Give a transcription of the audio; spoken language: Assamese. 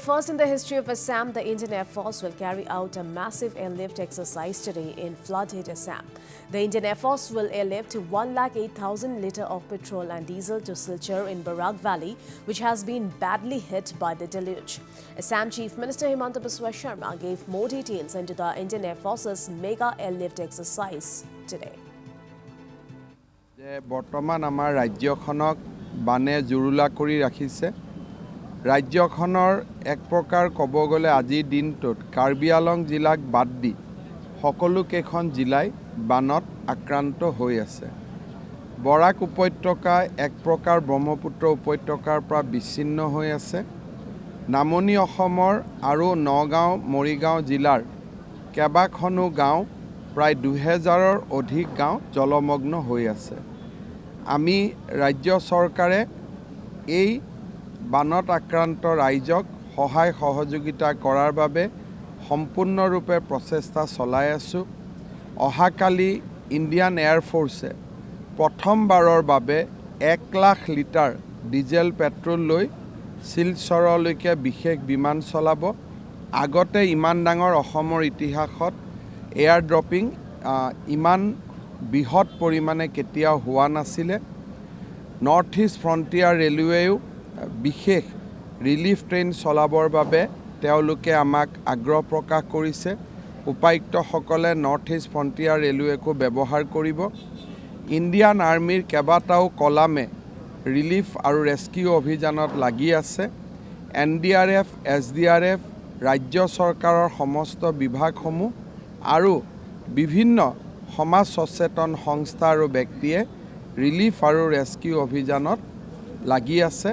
first in the history of Assam, the Indian Air Force will carry out a massive airlift exercise today in flood-hit Assam. The Indian Air Force will airlift 108,000 litre of petrol and diesel to Silchar in Barak Valley, which has been badly hit by the deluge. Assam Chief Minister 𝐁𝐚𝐫𝐵 gave more details into the Indian Air Force's mega airlift exercise today. বৰ্তমান আমাৰ ৰাজ্যখনক বানে জুৰুলা কৰি ৰাখিছে ৰাজ্যখনৰ এক প্ৰকাৰ ক'ব গ'লে আজিৰ দিনটোত কাৰ্বি আংলং জিলাক বাদ দি সকলো কেইখন জিলাই বানত আক্ৰান্ত হৈ আছে বৰাক উপত্যকা এক প্ৰকাৰ ব্ৰহ্মপুত্ৰ উপত্যকাৰ পৰা বিচ্ছিন্ন হৈ আছে নামনি অসমৰ আৰু নগাঁও মৰিগাঁও জিলাৰ কেবাখনো গাঁও প্ৰায় 2000ৰ অধিক গাঁও জলমগ্ন হৈ আছে আমি ৰাজ্য চৰকাৰে এই বানত আক্ৰান্ত ৰাইজক সহায় সহযোগিতা কৰাৰ বাবে সম্পূৰ্ণৰূপে প্ৰচেষ্টা চলাই আছো অহাকালি ইণ্ডিয়ান এয়াৰ ফোৰ্ছে প্ৰথমবাৰৰ বাবে 1 লাখ লিটাৰ ডিজেল পেট্ৰল লৈ শিলচৰলৈকে বিশেষ বিমান চলাব আগতে ইমান ডাঙৰ অসমৰ ইতিহাসত এয়াৰ ড্ৰপিং ইমান বৃহৎ পৰিমাণে কেতিয়াও হোৱা নাছিলে নৰ্থ ইষ্ট ফ্ৰণ্টিয়াৰ ৰেলৱেও বিশেষ ৰিলিফ ট্ৰেইন চলাবৰ বাবে তেওঁলোকে আমাক আগ্ৰহ প্ৰকাশ কৰিছে উপায়ুক্তসকলে নৰ্থ ইষ্ট ফ্ৰণ্টিয়াৰ ৰেলৱেকো ব্যৱহাৰ কৰিব ইণ্ডিয়ান আৰ্মিৰ কেইবাটাও কলামে ৰিলিফ আৰু ৰেস্কিউ অভিযানত লাগি আছে NDRF SDRF ৰাজ্য চৰকাৰৰ সমস্ত বিভাগসমূহ আৰু বিভিন্ন সমাজ সচেতন সংস্থা আৰু ব্যক্তিয়ে ৰিলিফ আৰু ৰেস্কিউ অভিযানত লাগি আছে